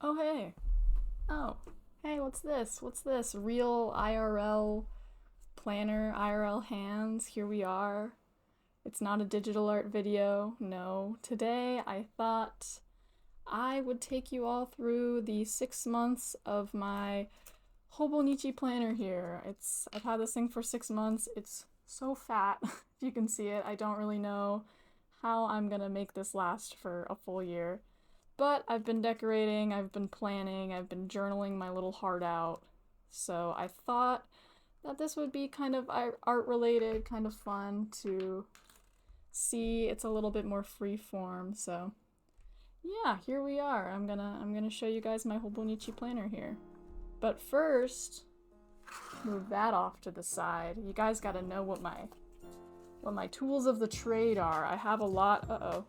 Oh, hey. Oh, hey, what's this? What's this? Real IRL planner, IRL hands. Here we are. It's not a digital art video. No. Today I thought I would take you all through the 6 months of my Hobonichi planner here. I've had this thing for 6 months. It's so fat, if you can see it. I don't really know how I'm gonna make this last for a full year. But I've been decorating, I've been planning, I've been journaling my little heart out. So I thought that this would be kind of art related, kind of fun to see. It's a little bit more free form. So yeah, here we are. I'm gonna show you guys my Hobonichi planner here. But first, move that off to the side. You guys gotta know what my tools of the trade are. I have a lot. Uh-oh.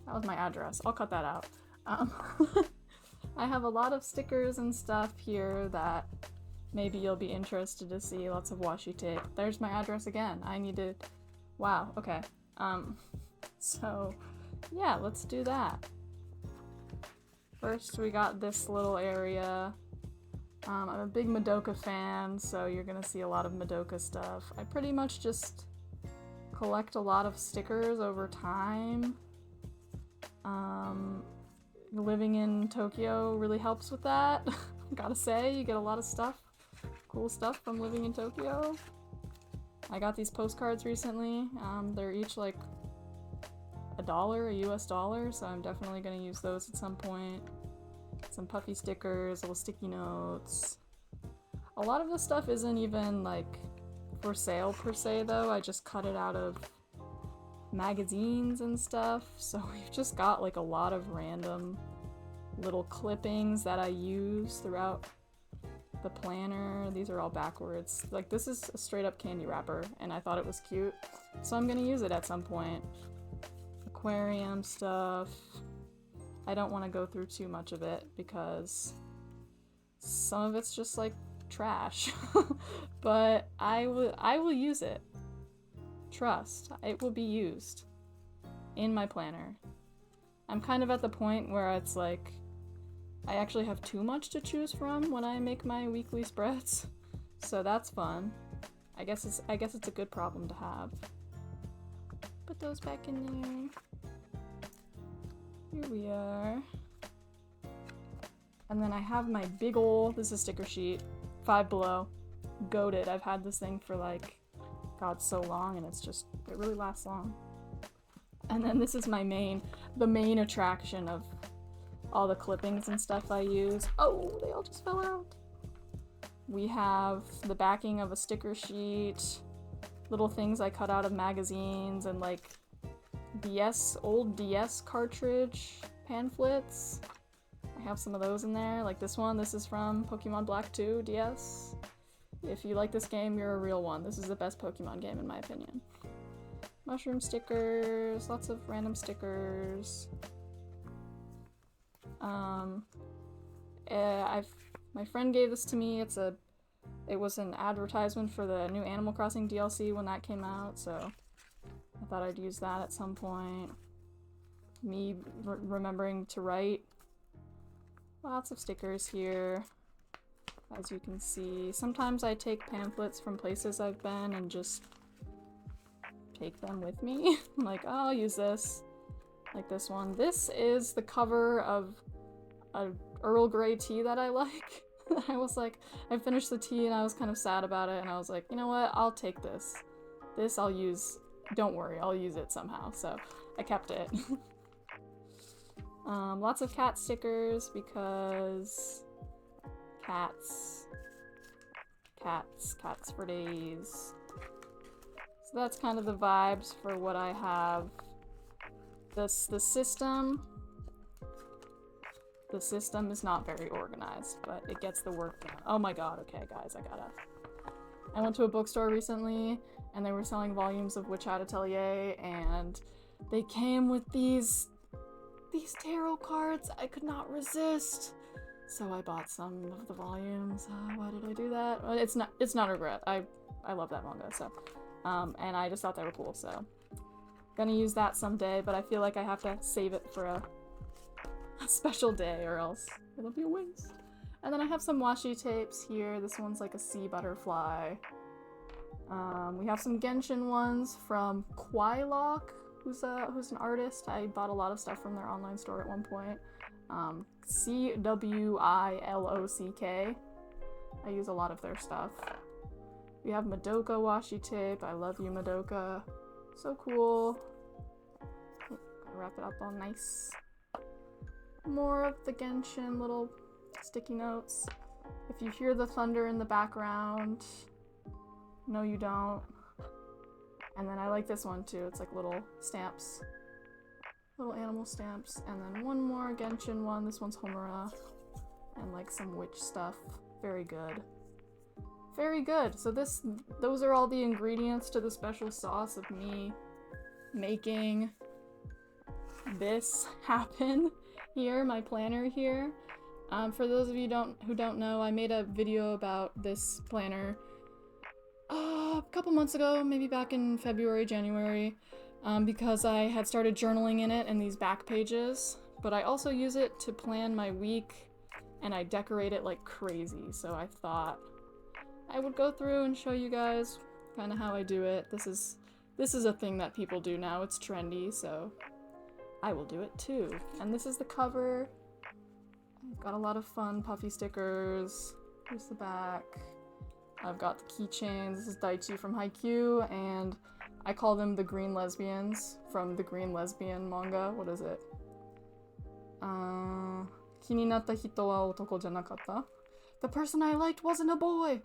That was my address. I'll cut that out. Um, I have a lot of stickers and stuff here that maybe you'll be interested to see. Lots of washi tape. There's my address again. I needed... Wow, okay. So, yeah, let's do that. First, we got this little area. I'm a big Madoka fan, so you're gonna see a lot of Madoka stuff. I pretty much just collect a lot of stickers over time. Living in Tokyo really helps with that. Gotta say, you get a lot of stuff, cool stuff from living in Tokyo. I got these postcards recently. They're each like $1, a US dollar, so I'm definitely gonna use those at some point. Some puffy stickers, little sticky notes. A lot of this stuff isn't even like for sale per se though. I just cut it out of magazines and stuff, so we've just got like a lot of random little clippings that I use throughout the planner. These are all backwards. Like, this is a straight up candy wrapper and I thought it was cute, so I'm gonna use it at some point. Aquarium stuff. I don't want to go through too much of it because some of it's just like trash. But I will use it. Trust, it will be used in my planner. I'm kind of at the point where it's like I actually have too much to choose from when I make my weekly spreads, so that's fun. I guess it's a good problem to have. Put those back in there. Here we are. And then I have my big ol', this is a sticker sheet, Five Below. Goated. I've had this thing for like, God, so long, and it really lasts long. And then this is the main attraction of all the clippings and stuff I use. Oh, they all just fell out. We have the backing of a sticker sheet, little things I cut out of magazines, and like old DS cartridge pamphlets. I have some of those in there, like this one. This is from Pokemon Black 2 DS. If you like this game, you're a real one. This is the best Pokemon game in my opinion. Mushroom stickers, lots of random stickers. My friend gave this to me. It was an advertisement for the new Animal Crossing DLC when that came out, so I thought I'd use that at some point. Me remembering to write. Lots of stickers here. As you can see, sometimes I take pamphlets from places I've been and just take them with me. I'm like, oh, I'll use this. Like this one. This is the cover of a Earl Grey tea that I like. I was like, I finished the tea and I was kind of sad about it, and I was like, you know what, I'll take this. This I'll use. Don't worry, I'll use it somehow. So I kept it. Lots of cat stickers because cats for days. So that's kind of the vibes for what I have. The system is not very organized, but it gets the work done. Oh my god, okay guys, I went to a bookstore recently and they were selling volumes of Witch Hat Atelier, and they came with these tarot cards. I could not resist. So I bought some of the volumes. Why did I do that? Well, it's not a regret. I love that manga, so. And I just thought they were cool, so. Gonna use that someday, but I feel like I have to save it for a special day or else it'll be a waste. And then I have some washi tapes here. This one's like a sea butterfly. We have some Genshin ones from Cwilock, who's an artist. I bought a lot of stuff from their online store at one point. cwilock. I use a lot of their stuff. We have Madoka washi tape. I love you, Madoka. So cool. Gotta wrap it up all nice. More of the Genshin little sticky notes. If you hear the thunder in the background, no you don't. And then I like this one too. It's like little stamps. Little animal stamps. And then one more Genshin one. This one's Homura. And like some witch stuff. Very good. Very good. So those are all the ingredients to the special sauce of me making this happen here, my planner here. For those of you who don't know, I made a video about this planner a couple months ago, maybe back in February, January, because I had started journaling in it in these back pages, but I also use it to plan my week, and I decorate it like crazy, so I thought I would go through and show you guys kind of how I do it. This is a thing that people do now. It's trendy, so I will do it too. And this is the cover. I've got a lot of fun puffy stickers. Here's the back. I've got the keychains. This is Daichi from Haikyuu, and I call them the Green Lesbians from the Green Lesbian manga. What is it? 気になった人は男じゃなかった? The person I liked wasn't a boy!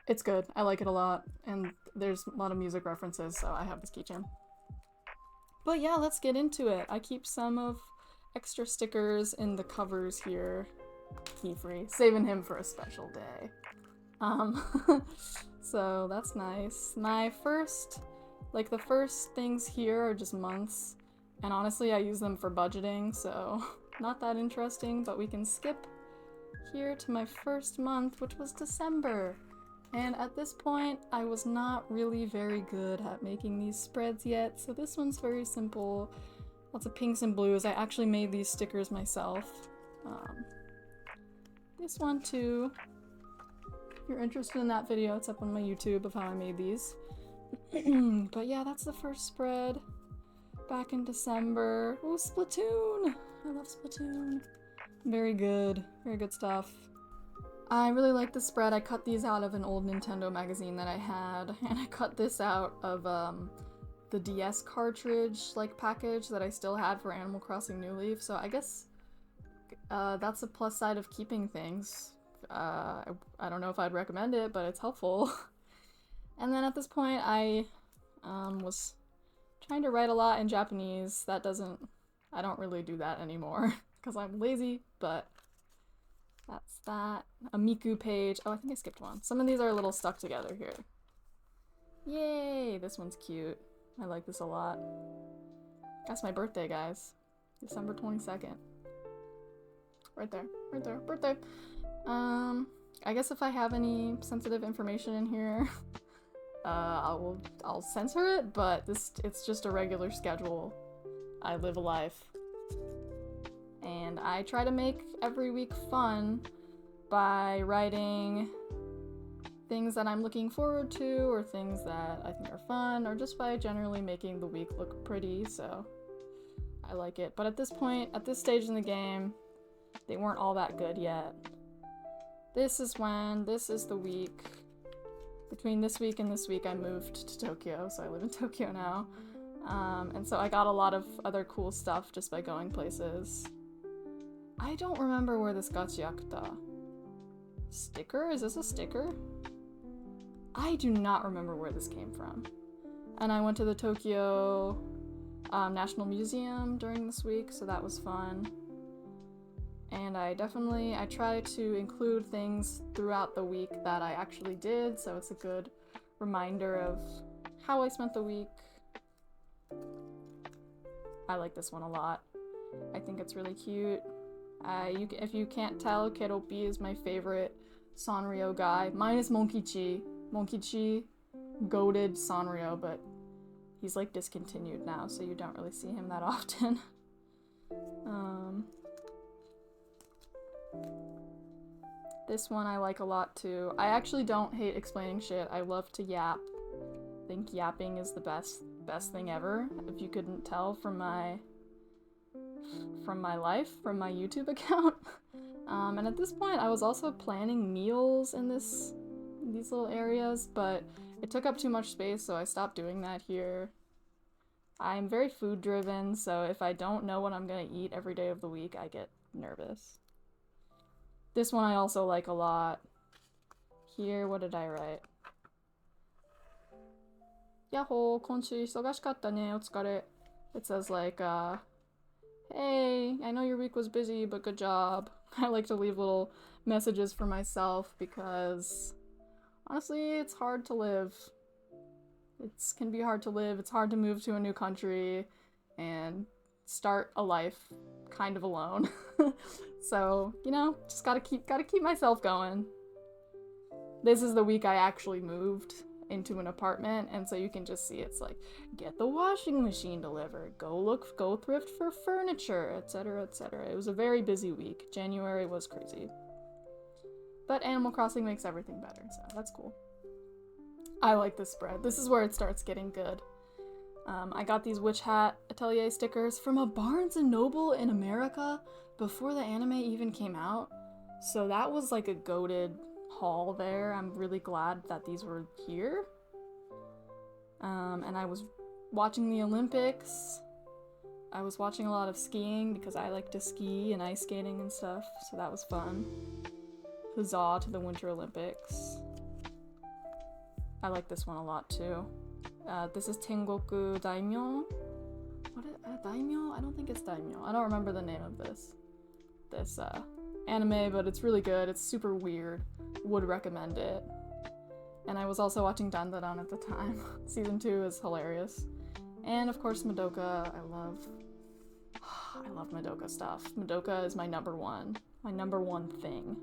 It's good. I like it a lot, and there's a lot of music references, so I have this keychain. But yeah, let's get into it. I keep some of extra stickers in the covers here. Key-free. Saving him for a special day. So that's nice. My the first things here are just months, and honestly I use them for budgeting, so not that interesting, but we can skip here to my first month, which was December. And at this point, I was not really very good at making these spreads yet, so this one's very simple. Lots of pinks and blues. I actually made these stickers myself. This one too. If you're interested in that video, it's up on my YouTube of how I made these. But yeah, that's the first spread. Back in December. Oh, Splatoon! I love Splatoon. Very good stuff. I really like the spread. I cut these out of an old Nintendo magazine that I had, and I cut this out of the DS cartridge package that I still had for Animal Crossing New Leaf, so I guess that's a plus side of keeping things. I don't know if I'd recommend it, but it's helpful. And then at this point I was trying to write a lot in Japanese. I don't really do that anymore because I'm lazy, but that's that. A Miku page. Oh, I think I skipped one. Some of these are a little stuck together here. Yay! This one's cute. I like this a lot. That's my birthday, guys. December 22nd. Right there. Right there. Birthday! I guess if I have any sensitive information in here, I'll censor it, but it's just a regular schedule. I live a life. And I try to make every week fun by writing things that I'm looking forward to, or things that I think are fun, or just by generally making the week look pretty, so I like it. But at this point, at this stage in the game, they weren't all that good yet. This is the week. Between this week and this week I moved to Tokyo, so I live in Tokyo now. And so I got a lot of other cool stuff just by going places. I don't remember where this Gachiakuta sticker? Is this a sticker? I do not remember where this came from. And I went to the Tokyo National Museum during this week, so that was fun. And I try to include things throughout the week that I actually did, so it's a good reminder of how I spent the week. I like this one a lot. I think it's really cute. If you can't tell, Keropi is my favorite Sanrio guy. Mine is Monkichi. Monkichi goated Sanrio, but he's discontinued now, so you don't really see him that often. This one I like a lot too. I actually don't hate explaining shit. I love to yap. I think yapping is the best thing ever. If you couldn't tell from my life, from my YouTube account. And at this point I was also planning meals in these little areas, but it took up too much space, so I stopped doing that here. I'm very food driven, so if I don't know what I'm gonna eat every day of the week, I get nervous. This one I also like a lot. Here, what did I write? Yahoo! 今週忙しかったね。お疲れ. It says like, hey, I know your week was busy, but good job. I like to leave little messages for myself because honestly, it's hard to live. It can be hard to live. It's hard to move to a new country and start a life kind of alone. So, you know, just gotta keep myself going. This is the week I actually moved into an apartment, and so you can just see it's like, get the washing machine delivered, go thrift for furniture, etc, etc. It was a very busy week. January was crazy. But Animal Crossing makes everything better, so that's cool. I like this spread. This is where it starts getting good. I got these Witch Hat Atelier stickers from a Barnes & Noble in America before the anime even came out. So that was like a goated haul there. I'm really glad that these were here. And I was watching the Olympics. I was watching a lot of skiing because I like to ski and ice skating and stuff, so that was fun. Huzzah to the Winter Olympics. I like this one a lot too. This is Tengoku Daimyo. Daimyo? I don't think it's Daimyo. I don't remember the name of this anime, but it's really good. It's super weird. Would recommend it. And I was also watching Dandadan at the time. Season 2 is hilarious. And of course Madoka. I love Madoka stuff. Madoka is my number one thing.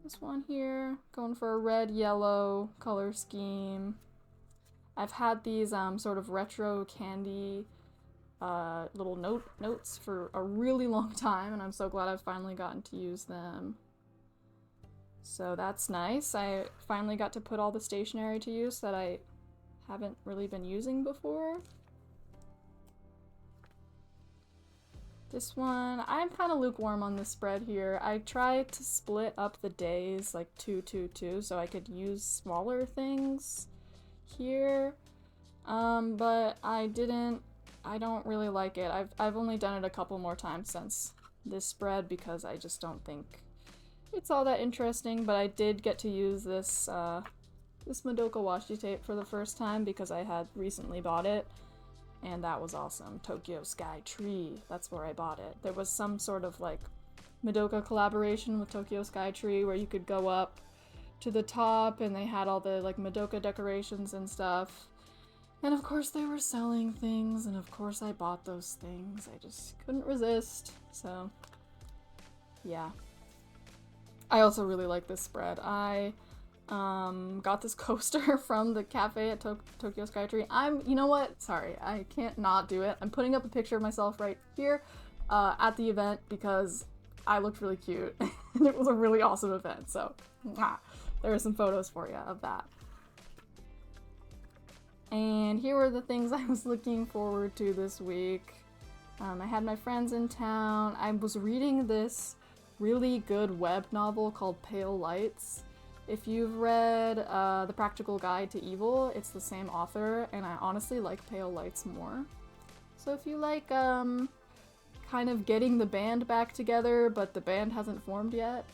This one here, going for a red-yellow color scheme. I've had these sort of retro candy little notes for a really long time, and I'm so glad I've finally gotten to use them. So that's nice. I finally got to put all the stationery to use that I haven't really been using before. This one, I'm kind of lukewarm on this spread here. I tried to split up the days like 2-2-2 so I could use smaller things here, but I don't really like it. I've only done it a couple more times since this spread because I just don't think it's all that interesting, but I did get to use this Madoka washi tape for the first time because I had recently bought it. And that was awesome. Tokyo Sky Tree. That's where I bought it. There was some sort of like Madoka collaboration with Tokyo Sky Tree where you could go up to the top and they had all the like Madoka decorations and stuff. And of course they were selling things, and of course I bought those things. I just couldn't resist. So yeah. I also really like this spread. I got this coaster from the cafe at Tokyo Skytree. You know what? Sorry, I can't not do it. I'm putting up a picture of myself right here at the event because I looked really cute and it was a really awesome event. So there are some photos for you of that. And here were the things I was looking forward to this week. I had my friends in town. I was reading this really good web novel called Pale Lights. If you've read The Practical Guide to Evil, it's the same author, and I honestly like Pale Lights more. So if you like kind of getting the band back together, but the band hasn't formed yet,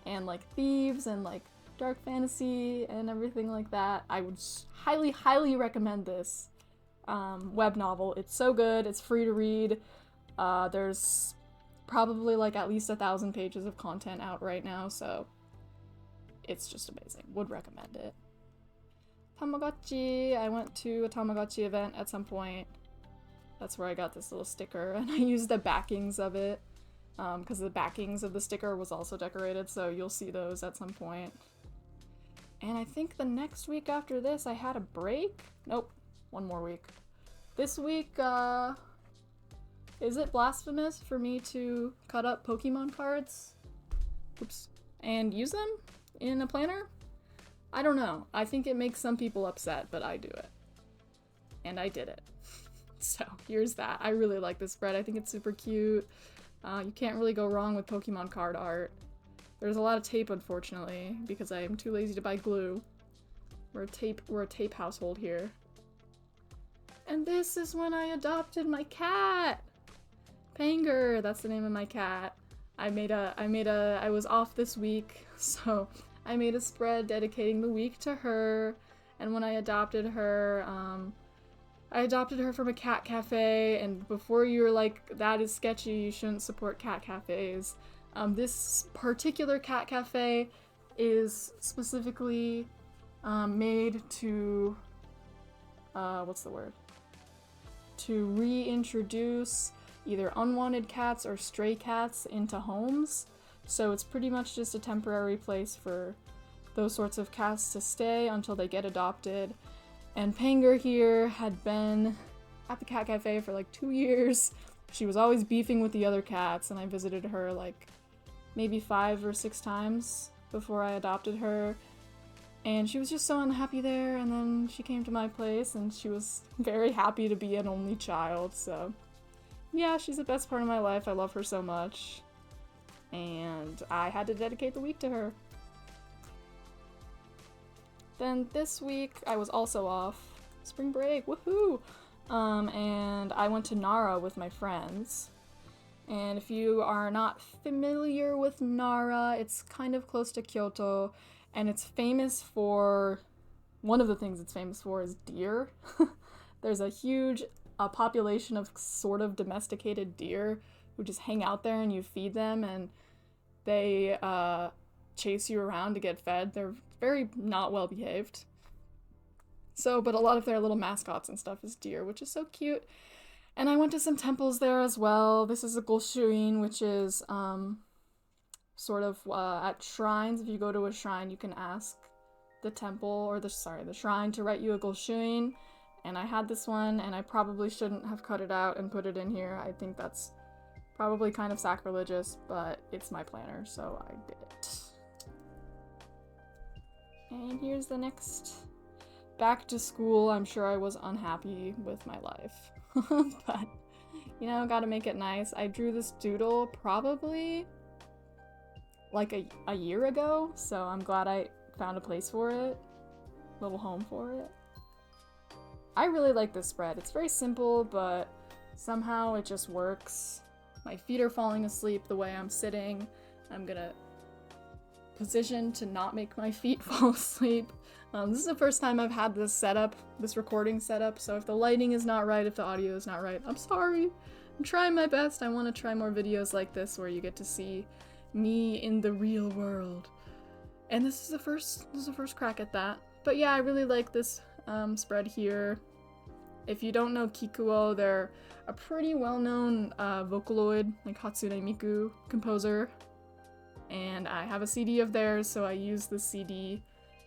and like thieves and like dark fantasy and everything like that, I would highly, highly recommend this web novel. It's so good, it's free to read. There's probably like at least 1,000 pages of content out right now, so it's just amazing. Would recommend it. Tamagotchi. I went to a Tamagotchi event at some point. That's where I got this little sticker, and I used the backings of it because the backings of the sticker was also decorated, so you'll see those at some point. And I think the next week after this I had a break. Nope, one more week. This week, yeah, Is it blasphemous for me to cut up Pokemon cards? Oops. And use them in a planner? I don't know. I think it makes some people upset, but I do it. And I did it. So here's that. I really like this spread. I think it's super cute. You can't really go wrong with Pokemon card art. There's a lot of tape, unfortunately, because I am too lazy to buy glue. We're a tape household here. And this is when I adopted my cat! Panger, that's the name of my cat. I was off this week, so I made a spread dedicating the week to her, and when I adopted her from a cat cafe, and before you were like, that is sketchy, you shouldn't support cat cafes. This particular cat cafe is specifically made to, to reintroduce either unwanted cats or stray cats into homes. So it's pretty much just a temporary place for those sorts of cats to stay until they get adopted. And Panger here had been at the cat cafe for like 2 years. She was always beefing with the other cats, and I visited her like maybe 5 or 6 times before I adopted her. And she was just so unhappy there, and then she came to my place, and she was very happy to be an only child, so yeah, she's the best part of my life. I love her so much. And I had to dedicate the week to her. Then this week, I was also off. Spring break, woohoo! And I went to Nara with my friends. And if you are not familiar with Nara, it's kind of close to Kyoto, and it's famous for, one of the things it's famous for is deer. There's a huge population of sort of domesticated deer who just hang out there and you feed them, and they chase you around to get fed. They're very not well behaved. So, but a lot of their little mascots and stuff is deer, which is so cute. And I went to some temples there as well. This is a goshuin, which is sort of at shrines. If you go to a shrine, you can ask the temple, or the shrine to write you a goshuin. And I had this one, and I probably shouldn't have cut it out and put it in here. I think that's probably kind of sacrilegious, but it's my planner, so I did it. And here's the next. Back to school. I'm sure I was unhappy with my life. But, you know, gotta make it nice. I drew this doodle probably like a year ago, so I'm glad I found a place for it. Little home for it. I really like this spread. It's very simple, but somehow it just works. My feet are falling asleep the way I'm sitting. I'm gonna position to not make my feet fall asleep. This is the first time I've had this setup, this recording setup, so if the lighting is not right, if the audio is not right, I'm sorry. I'm trying my best. I want to try more videos like this where you get to see me in the real world. And this is the first crack at that. But yeah, I really like this spread here. If you don't know Kikuo, they're a pretty well-known Vocaloid, like Hatsune Miku composer. And I have a CD of theirs, so I use the CD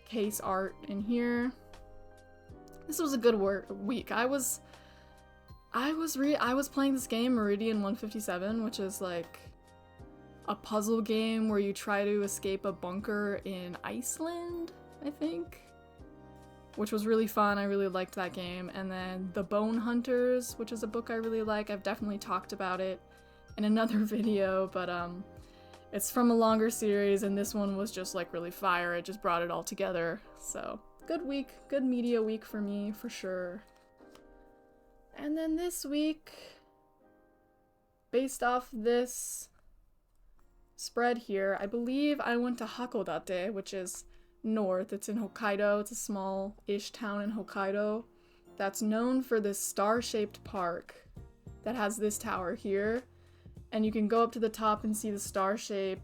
case art in here. This was a good week. I was playing this game, Meridian 157, which is like a puzzle game where you try to escape a bunker in Iceland, I think. Which was really fun. I really liked that game. And then The Bone Hunters, which is a book I really like. I've definitely talked about it in another video, but it's from a longer series, and this one was just like really fire. It just brought it all together. So, good week, good media week for me, for sure. And then this week, based off this spread here, I believe I went to Hakodate, which is north. It's in Hokkaido. It's a small-ish town in Hokkaido that's known for this star-shaped park that has this tower here. And you can go up to the top and see the star shape,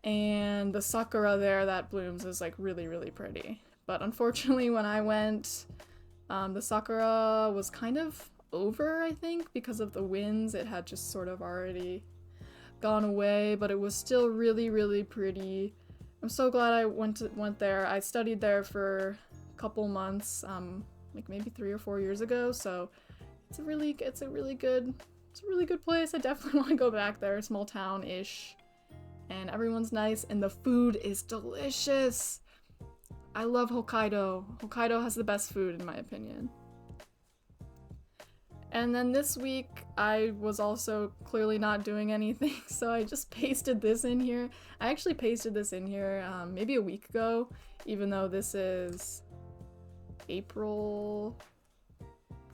and the sakura there that blooms is like really, really pretty. But unfortunately when I went, the sakura was kind of over, I think, because of the winds. It had just sort of already gone away, but it was still really, really pretty. I'm so glad I went there. I studied there for a couple months, like maybe 3 or 4 years ago, so it's a really good It's a really good place. I definitely want to go back there. Small town-ish. And everyone's nice, and the food is delicious. I love Hokkaido. Hokkaido has the best food, in my opinion. And then this week, I was also clearly not doing anything, so I just pasted this in here. I actually pasted this in here maybe a week ago, even though this is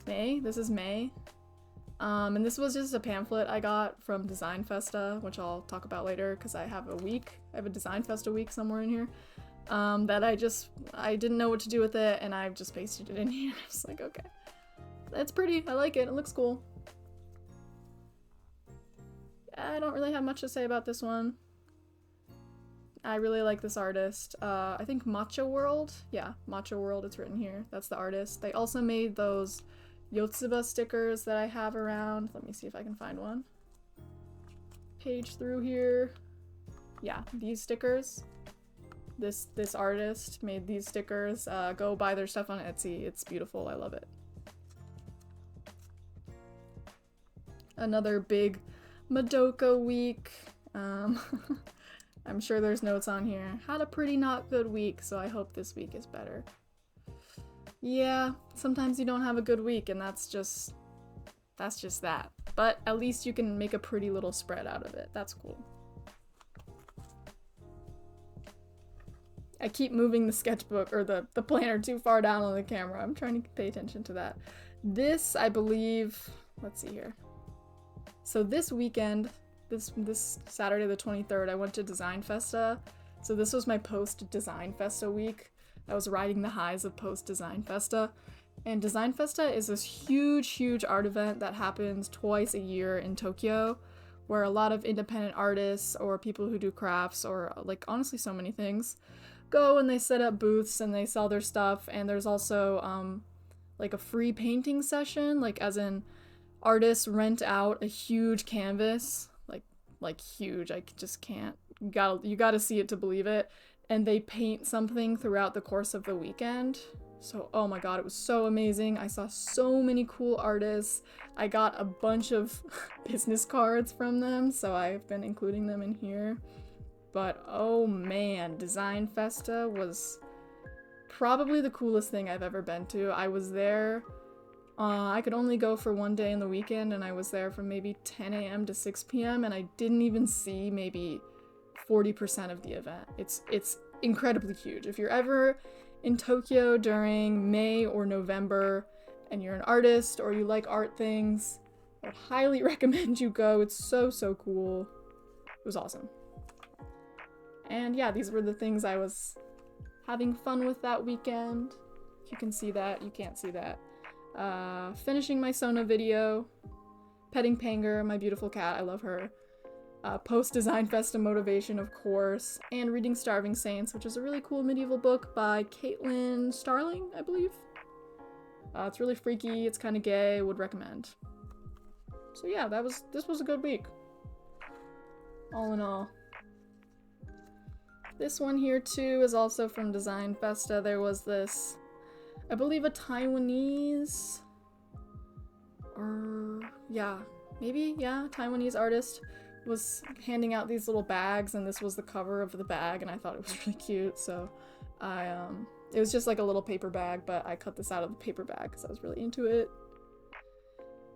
May? This is May. And this was just a pamphlet I got from Design Festa, which I'll talk about later because I have a Design Festa week somewhere in here. That I didn't know what to do with it, and I've just pasted it in here. I was like, okay. It's pretty. I like it. It looks cool. I don't really have much to say about this one. I really like this artist. I think Matcha World. Yeah, Matcha World, it's written here. That's the artist. They also made those yostuba stickers that I have around. Let me see if I can find one. Page through here. Yeah, these stickers. This artist made these stickers. Go buy their stuff on Etsy. It's beautiful. I love it. Another big Madoka week. I'm sure there's notes on here. Had a pretty not good week, so I hope this week is better. Yeah, sometimes you don't have a good week, and that's just that. But at least you can make a pretty little spread out of it. That's cool. I keep moving the sketchbook or the planner too far down on the camera. I'm trying to pay attention to that. This, I believe, let's see here. So this weekend, this Saturday the 23rd, I went to Design Festa. So this was my post-Design Festa week. I was riding the highs of post-Design Festa. And Design Festa is this huge art event that happens twice a year in Tokyo, where a lot of independent artists or people who do crafts or like honestly so many things go and they set up booths and they sell their stuff. And there's also like a free painting session, like as in artists rent out a huge canvas, like huge, I just can't, you gotta see it to believe it, and they paint something throughout the course of the weekend. So, oh my god, it was so amazing. I saw so many cool artists. I got a bunch of business cards from them, so I've been including them in here. But oh man, Design Festa was probably the coolest thing I've ever been to. I was there, I could only go for one day in the weekend, and I was there from maybe 10 a.m. to 6 p.m. and I didn't even see maybe 40% of the event. It's incredibly huge. If you're ever in Tokyo during May or November and you're an artist or you like art things, I would highly recommend you go. It's so cool. It was awesome. And yeah, these were the things I was having fun with that weekend. If you can see that, you can't see that. Finishing my Sona video, petting Panger, my beautiful cat, I love her. Post-Design Festa motivation, of course, and reading Starving Saints, which is a really cool medieval book by Caitlin Starling, I believe. It's really freaky, it's kind of gay, would recommend. So yeah, this was a good week. All in all. This one here too is also from Design Festa. There was this, I believe a Taiwanese, or yeah, maybe, yeah, Taiwanese artist was handing out these little bags, and this was the cover of the bag, and I thought it was really cute, so it was just like a little paper bag, but I cut this out of the paper bag because I was really into it.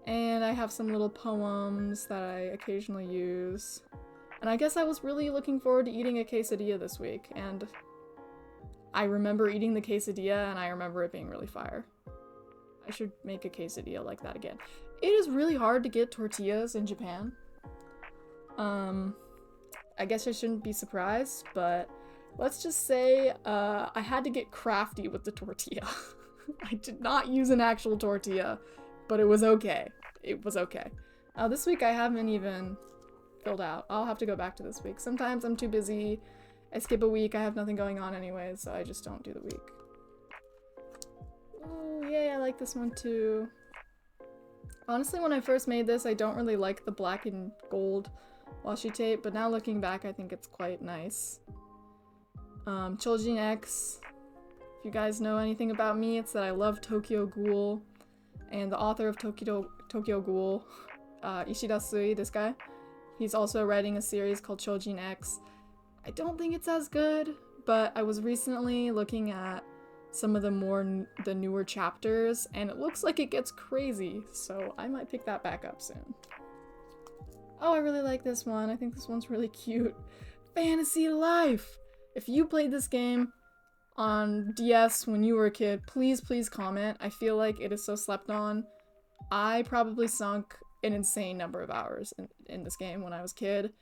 And I have some little poems that I occasionally use. And I guess I was really looking forward to eating a quesadilla this week, and I remember eating the quesadilla, and I remember it being really fire. I should make a quesadilla like that again. It is really hard to get tortillas in Japan. I guess I shouldn't be surprised, but let's just say I had to get crafty with the tortilla. I did not use an actual tortilla, but it was okay. It was okay. This week I haven't even filled out. I'll have to go back to this week. Sometimes I'm too busy. I skip a week. I have nothing going on anyways, so I just don't do the week. Oh, yay, I like this one too. Honestly, when I first made this, I don't really like the black and gold washi tape, but now looking back, I think it's quite nice. Choujin X. If you guys know anything about me, it's that I love Tokyo Ghoul, and the author of Tokyo Ghoul Ishida Sui, this guy. He's also writing a series called Chojin X. I don't think it's as good, but I was recently looking at some of the newer chapters, and it looks like it gets crazy, so I might pick that back up soon. Oh, I really like this one. I think this one's really cute. Fantasy Life! If you played this game on DS when you were a kid, please comment. I feel like it is so slept on. I probably sunk an insane number of hours in this game when I was a kid.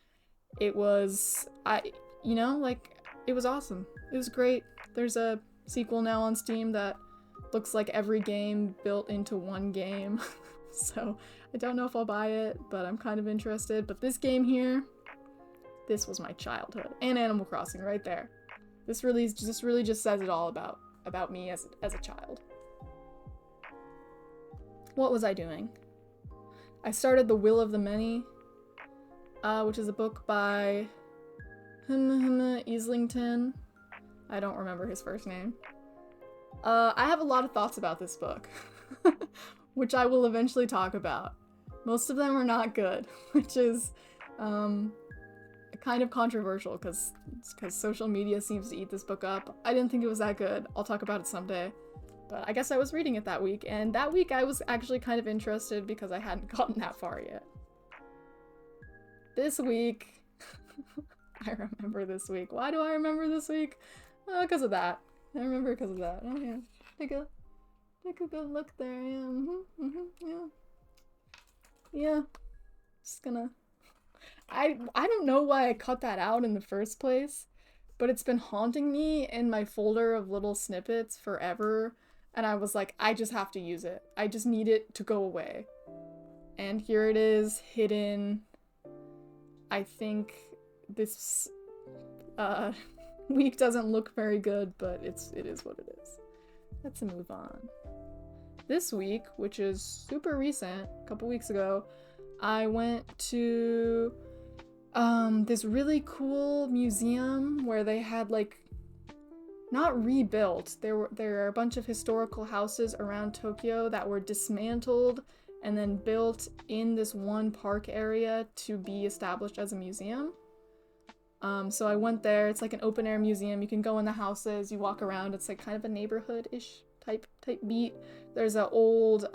It was, it was awesome. It was great. There's a sequel now on Steam that looks like every game built into one game. So I don't know if I'll buy it, but I'm kind of interested. But this game here, this was my childhood. And Animal Crossing right there. This really just says it all about me as a child. What was I doing? I started The Will of the Many, which is a book by Islington. I don't remember his first name. I have a lot of thoughts about this book, which I will eventually talk about. Most of them are not good, which is kind of controversial because social media seems to eat this book up. I didn't think it was that good. I'll talk about it someday. But I guess I was reading it that week, and that week I was actually kind of interested because I hadn't gotten that far yet. This week, I remember this week. Why do I remember this week? Oh, because of that. I remember because of that. Oh yeah, take a good look there. Yeah, yeah, yeah. Just gonna. I don't know why I cut that out in the first place, but it's been haunting me in my folder of little snippets forever. And I was like, I just have to use it. I just need it to go away. And here it is, hidden. I think this week doesn't look very good, but it is what it is. Let's move on. This week, which is super recent, a couple weeks ago, I went to this really cool museum where they had not rebuilt. There are a bunch of historical houses around Tokyo that were dismantled and then built in this one park area to be established as a museum. So I went there. It's like an open air museum. You can go in the houses, you walk around. It's like kind of a neighborhood-ish type beat. There's an old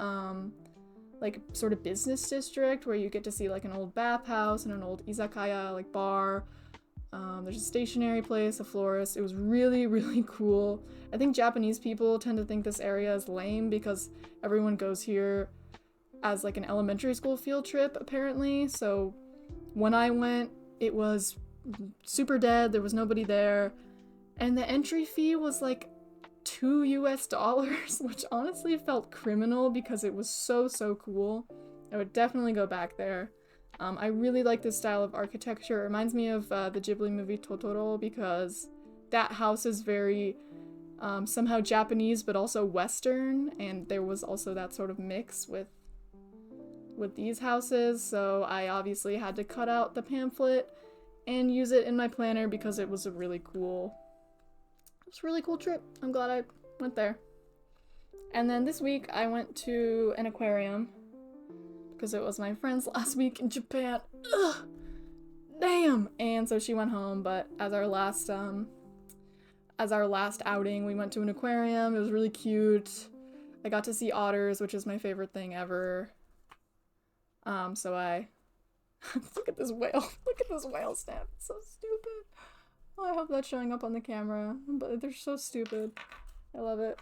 sort of business district where you get to see like an old bathhouse and an old izakaya bar. There's a stationery place, a florist. It was really, really cool. I think Japanese people tend to think this area is lame because everyone goes here as like an elementary school field trip, apparently. So when I went, it was super dead. There was nobody there. And the entry fee was like $2, which honestly felt criminal because it was so cool. I would definitely go back there. I really like this style of architecture. It reminds me of the Ghibli movie Totoro because that house is very somehow Japanese but also Western, and there was also that sort of mix with these houses, so I obviously had to cut out the pamphlet and use it in my planner because it was a really cool trip. I'm glad I went there. And then this week I went to an aquarium because it was my friend's last week in Japan. Ugh, damn! And so she went home, but as our last outing, we went to an aquarium. It was really cute. I got to see otters, which is my favorite thing ever. So I look at this whale. Look at this whale snap. It's so stupid. Oh, I hope that's showing up on the camera, but they're so stupid. I love it.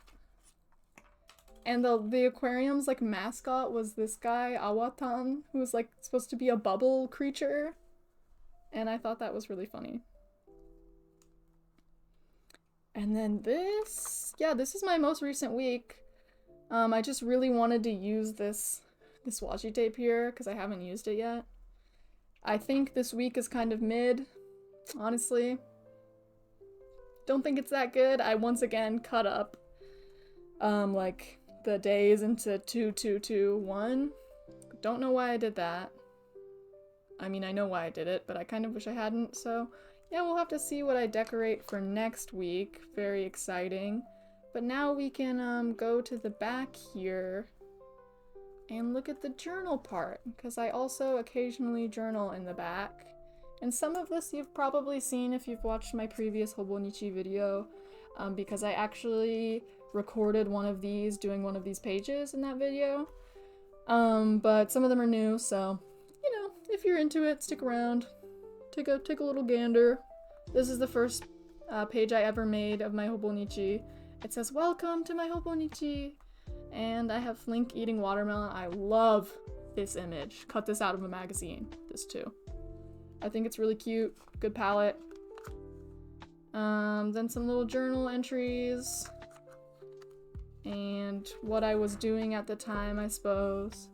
And the aquarium's mascot was this guy, Awatan, who was supposed to be a bubble creature. And I thought that was really funny. And then this is my most recent week. I just really wanted to use this washi tape here because I haven't used it yet. I think this week is kind of mid, honestly. Don't think it's that good. I once again cut up the days into 2, 2, 2, 1. Don't know why I did that. I mean, I know why I did it, but I kind of wish I hadn't, so yeah, we'll have to see what I decorate for next week. Very exciting. But now we can go to the back here, And look at the journal part, because I also occasionally journal in the back. And some of this you've probably seen if you've watched my previous Hobonichi video, because I actually recorded one of these doing one of these pages in that video. But some of them are new, so, you know, if you're into it, stick around. Take a little gander. This is the first page I ever made of my Hobonichi. It says, "Welcome to my Hobonichi." And I have Flink eating watermelon. I love this image. Cut this out of a magazine. This too. I think it's really cute. Good palette. Then some little journal entries. And what I was doing at the time, I suppose.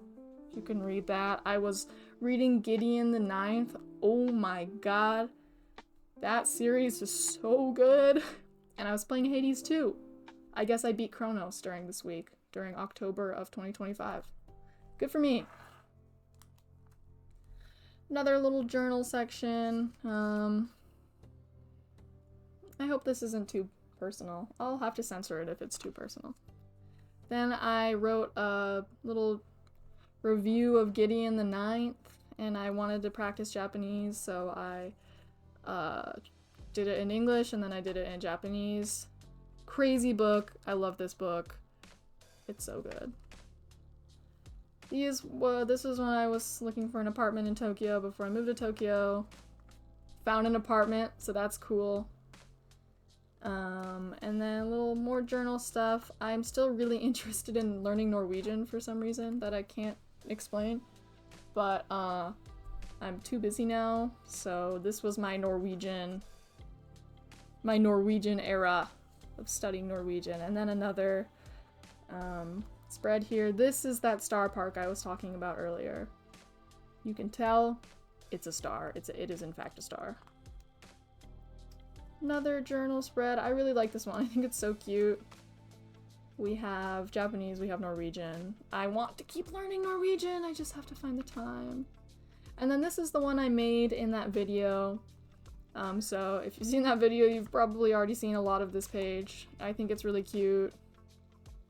You can read that. I was reading Gideon the Ninth. Oh my god. That series is so good. And I was playing Hades too. I guess I beat Chronos during this week. During October of 2025. Good for me. Another little journal section. I hope this isn't too personal. I'll have to censor it if it's too personal. Then I wrote a little review of Gideon the Ninth, and I wanted to practice Japanese, so I did it in English and then I did it in Japanese. Crazy book. I love this book. It's so good. This was when I was looking for an apartment in Tokyo before I moved to Tokyo. Found an apartment, so that's cool. And then a little more journal stuff. I'm still really interested in learning Norwegian for some reason that I can't explain. But I'm too busy now, so this was my Norwegian era of studying Norwegian. And then another spread here. This is that star park I was talking about earlier. You can tell it's a star. It is in fact a star. Another journal spread. I really like this one. I think it's so cute. We have Japanese, we have Norwegian. I want to keep learning Norwegian. I just have to find the time. And then this is the one I made in that video. So if you've seen that video, you've probably already seen a lot of this page. I think it's really cute.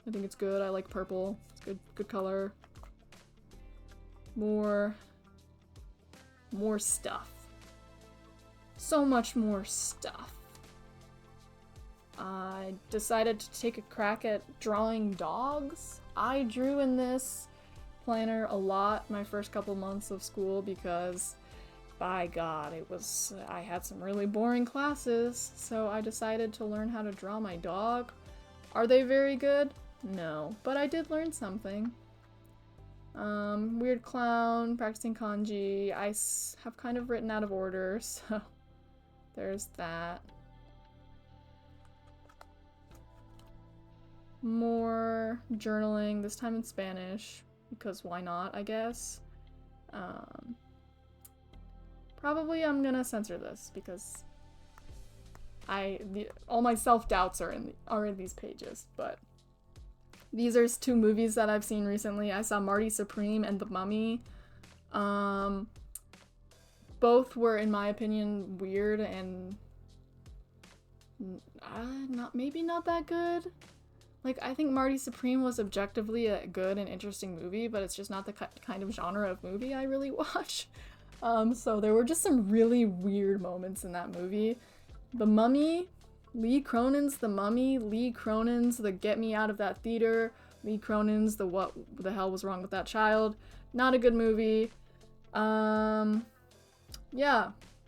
I think it's good. I like purple. It's good color. More stuff. So much more stuff. I decided to take a crack at drawing dogs. I drew in this planner a lot my first couple months of school because, by God, I had some really boring classes, so I decided to learn how to draw my dog. Are they very good? No, but I did learn something. Weird clown, practicing kanji. I have kind of written out of order, so there's that. More journaling, this time in Spanish, because why not, I guess. Probably I'm gonna censor this because all my self-doubts are in these pages, but these are two movies that I've seen recently. I saw Marty Supreme and The Mummy. Both were, in my opinion, weird and maybe not that good. Like, I think Marty Supreme was objectively a good and interesting movie, but it's just not the kind of genre of movie I really watch. So there were just some really weird moments in that movie. The Mummy, Lee Cronin's The Mummy, Lee Cronin's The Get Me Out of That Theater, Lee Cronin's The What the Hell Was Wrong with That Child. Not a good movie. Yeah.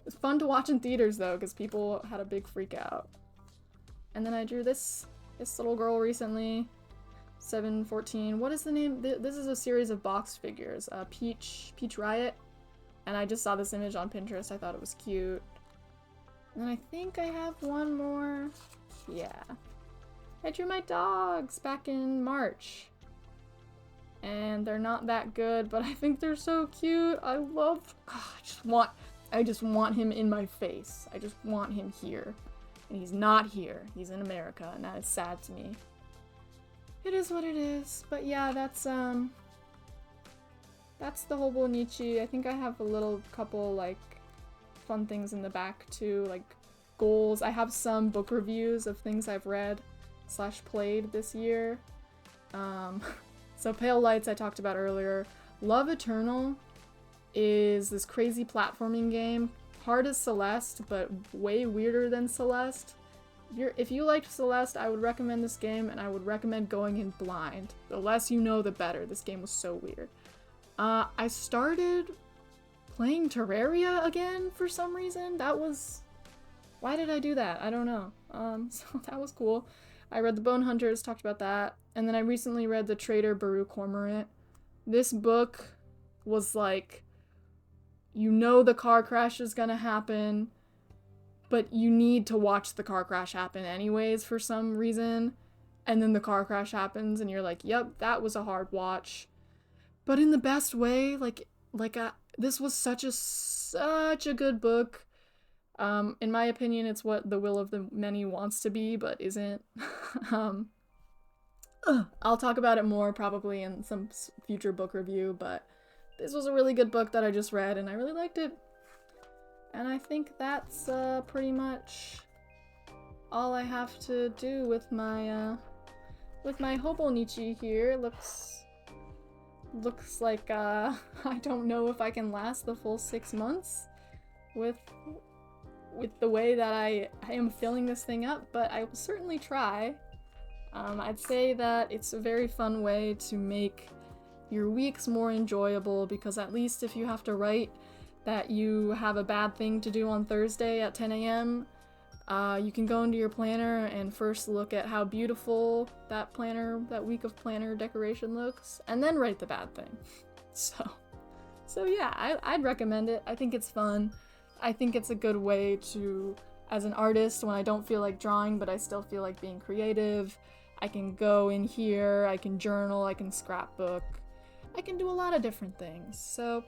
It's fun to watch in theaters, though, because people had a big freak out. And then I drew this little girl recently. 714. What is the name? This is a series of box figures. Peach Riot. And I just saw this image on Pinterest. I thought it was cute. And I think I have one more. Yeah. I drew my dogs back in March. And they're not that good, but I think they're so cute. I just want him in my face. I just want him here. And he's not here. He's in America, and that is sad to me. It is what it is. But yeah, that's the Hobonichi. I think I have a little couple, like, fun things in the back, too. Like, goals. I have some book reviews of things I've read / played this year. So Pale Lights I talked about earlier. Love Eternal is this crazy platforming game. Hard as Celeste, but way weirder than Celeste. If you liked Celeste, I would recommend this game, and I would recommend going in blind. The less you know, the better. This game was so weird. I started playing Terraria again for some reason. Why did I do that? I don't know. So that was cool. I read The Bone Hunters, talked about that, and then I recently read The Traitor Baru Cormorant. This book was like, you know the car crash is gonna happen, but you need to watch the car crash happen anyways for some reason, and then the car crash happens and you're like, yep, that was a hard watch. But in the best way, this was such a good book. In my opinion, it's what The Will of the Many wants to be, but isn't. I'll talk about it more probably in some future book review, but this was a really good book that I just read, and I really liked it. And I think that's pretty much all I have to do with my Hobonichi here. Looks like I don't know if I can last the full 6 months with the way that I am filling this thing up, but I will certainly try. I'd say that it's a very fun way to make your weeks more enjoyable, because at least if you have to write that you have a bad thing to do on Thursday at 10 a.m., you can go into your planner and first look at how beautiful that week of planner decoration looks, and then write the bad thing. So yeah, I'd recommend it. I think it's fun. I think it's a good way to, as an artist, when I don't feel like drawing but I still feel like being creative, I can go in here, I can journal, I can scrapbook, I can do a lot of different things. So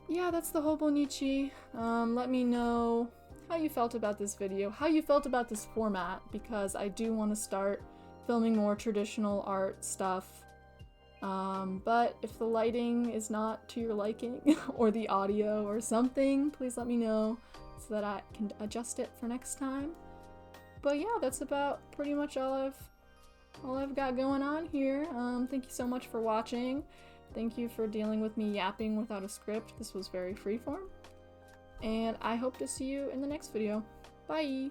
yeah, that's the Hobonichi. Let me know how you felt about this video, how you felt about this format, because I do want to start filming more traditional art stuff. But if the lighting is not to your liking, or the audio or something, please let me know so that I can adjust it for next time. But yeah, that's about pretty much all I've got going on here. Thank you so much for watching. Thank you for dealing with me yapping without a script. This was very freeform. And I hope to see you in the next video. Bye!